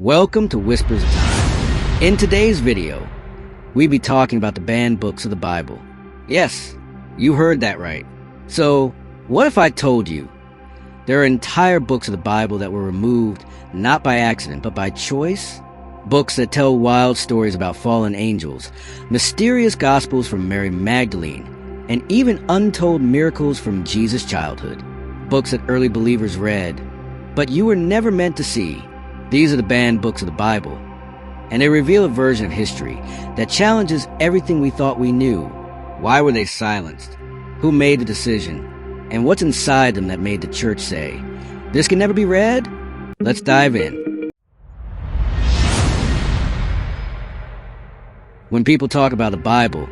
Welcome to Whispers of Time. In today's video, we'll be talking about the banned books of the Bible. Yes, you heard that right. So, what if I told you there are entire books of the Bible that were removed not by accident, but by choice? Books that tell wild stories about fallen angels, mysterious gospels from Mary Magdalene, and even untold miracles from Jesus' childhood. Books that early believers read, but you were never meant to see. These are the banned books of the Bible, and they reveal a version of history that challenges everything we thought we knew. Why were they silenced? Who made the decision? And what's inside them that made the church say, "This can never be read"? Let's dive in. When people talk about the Bible,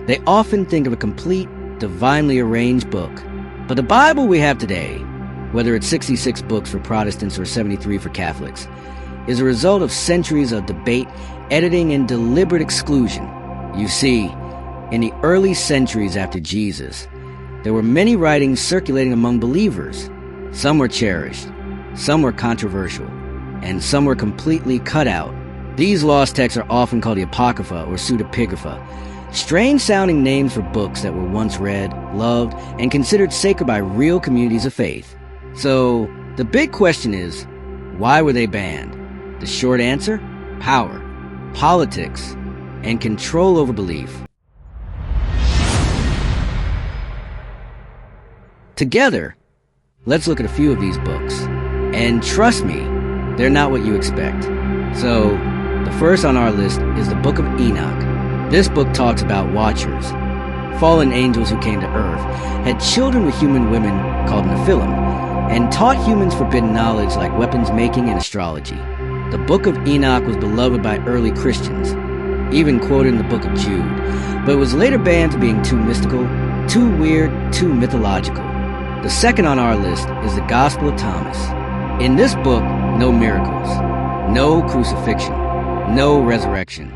they often think of a complete, divinely arranged book. But the Bible we have today, whether it's 66 books for Protestants or 73 for Catholics, is a result of centuries of debate, editing, and deliberate exclusion. You see, in the early centuries after Jesus, there were many writings circulating among believers. Some were cherished, some were controversial, and some were completely cut out. These lost texts are often called the Apocrypha or pseudepigrapha, strange-sounding names for books that were once read, loved, and considered sacred by real communities of faith. So, the big question is, why were they banned? The short answer? Power, politics, and control over belief. Together, let's look at a few of these books. And trust me, they're not what you expect. So, the first on our list is the Book of Enoch. This book talks about watchers, fallen angels who came to earth, had children with human women called Nephilim, and taught humans forbidden knowledge like weapons making and astrology. The Book of Enoch was beloved by early Christians, even quoted in the Book of Jude, but it was later banned for being too mystical, too weird, too mythological. The second on our list is the Gospel of Thomas. In this book, no miracles, no crucifixion, no resurrection.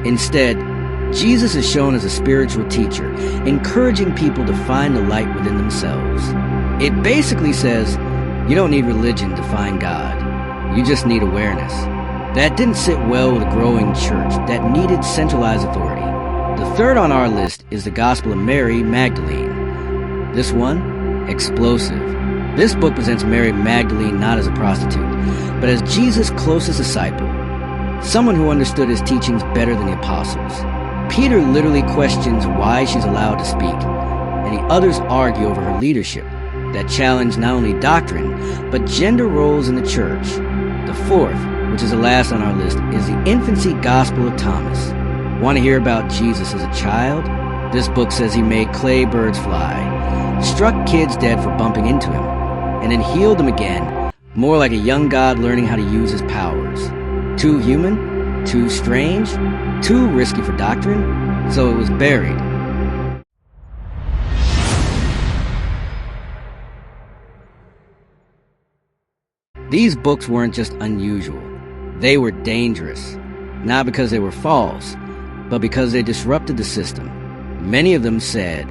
Instead, Jesus is shown as a spiritual teacher, encouraging people to find the light within themselves. It basically says, you don't need religion to find God. You just need awareness. That didn't sit well with a growing church that needed centralized authority. The third on our list is the Gospel of Mary Magdalene. This one, explosive. This book presents Mary Magdalene not as a prostitute, but as Jesus' closest disciple, someone who understood his teachings better than the apostles. Peter literally questions why she's allowed to speak, and the others argue over her leadership that challenge not only doctrine, but gender roles in the church. The fourth, which is the last on our list, is the Infancy Gospel of Thomas. Want to hear about Jesus as a child? This book says he made clay birds fly, struck kids dead for bumping into him, and then healed them again, more like a young God learning how to use his powers. Too human? Too strange? Too risky for doctrine? So it was buried. These books weren't just unusual. They were dangerous. Not because they were false, but because they disrupted the system. Many of them said,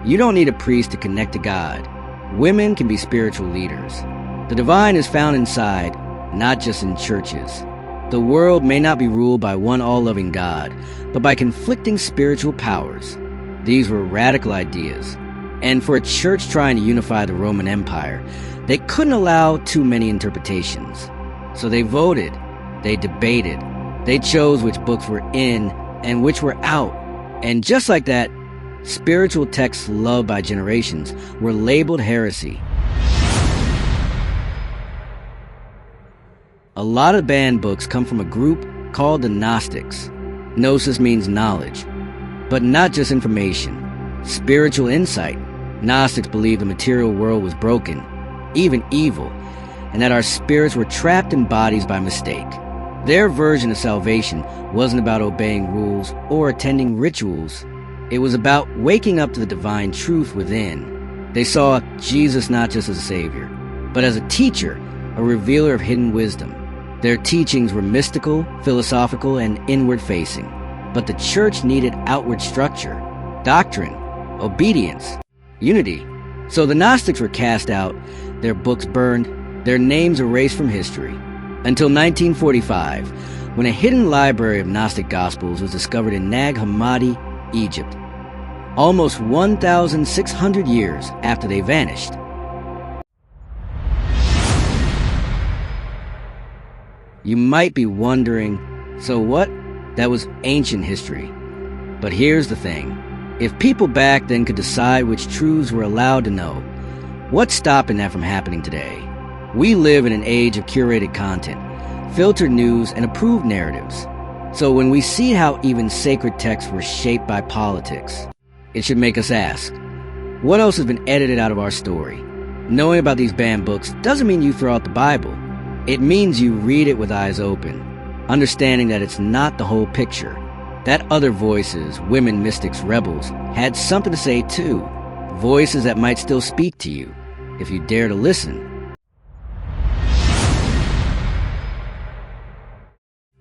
you don't need a priest to connect to God. Women can be spiritual leaders. The divine is found inside, not just in churches. The world may not be ruled by one all-loving God, but by conflicting spiritual powers. These were radical ideas. And for a church trying to unify the Roman Empire, they couldn't allow too many interpretations. So they voted, they debated, they chose which books were in and which were out. And just like that, spiritual texts loved by generations were labeled heresy. A lot of banned books come from a group called the Gnostics. Gnosis means knowledge, but not just information. Spiritual insight. Gnostics believed the material world was broken, even evil, and that our spirits were trapped in bodies by mistake. Their version of salvation wasn't about obeying rules or attending rituals. It was about waking up to the divine truth within. They saw Jesus not just as a savior, but as a teacher, a revealer of hidden wisdom. Their teachings were mystical, philosophical, and inward-facing. But the church needed outward structure, doctrine, obedience, unity. So the Gnostics were cast out, their books burned, their names erased from history. Until 1945, when a hidden library of Gnostic Gospels was discovered in Nag Hammadi, Egypt, almost 1,600 years after they vanished. You might be wondering, so what? That was ancient history. But here's the thing. If people back then could decide which truths were allowed to know, what's stopping that from happening today? We live in an age of curated content, filtered news, and approved narratives. So when we see how even sacred texts were shaped by politics, it should make us ask, what else has been edited out of our story? Knowing about these banned books doesn't mean you throw out the Bible. It means you read it with eyes open, understanding that it's not the whole picture, that other voices, women, mystics, rebels, had something to say too, voices that might still speak to you, if you dare to listen.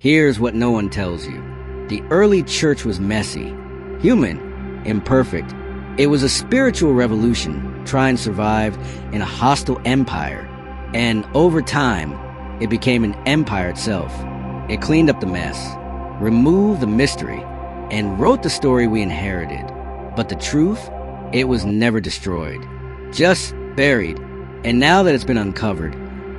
Here's what no one tells you. The early church was messy, human, imperfect. It was a spiritual revolution trying to survive in a hostile empire, and over time, it became an empire itself. It cleaned up the mess, removed the mystery, and wrote the story we inherited. But the truth, it was never destroyed, just buried. And now that it's been uncovered,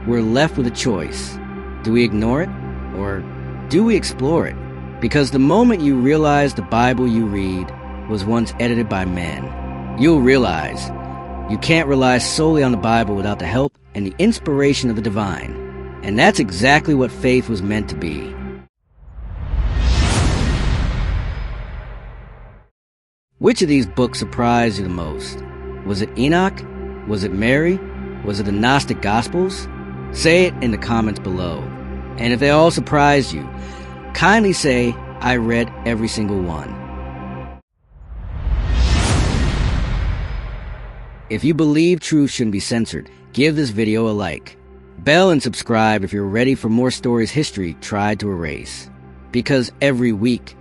we're left with a choice. Do we ignore it, or do we explore it? Because the moment you realize the Bible you read was once edited by men, you'll realize you can't rely solely on the Bible without the help and the inspiration of the divine. And that's exactly what faith was meant to be. Which of these books surprised you the most? Was it Enoch? Was it Mary? Was it the Gnostic Gospels? Say it in the comments below. And if they all surprised you, kindly say, I read every single one. If you believe truth shouldn't be censored, give this video a like. Bell and subscribe if you're ready for more stories history tried to erase. Because every week,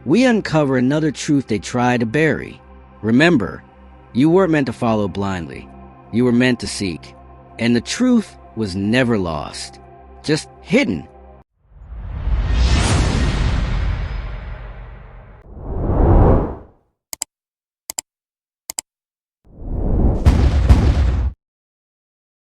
we uncover another truth they tried to bury. Remember, you weren't meant to follow blindly. You were meant to seek. And the truth was never lost, just hidden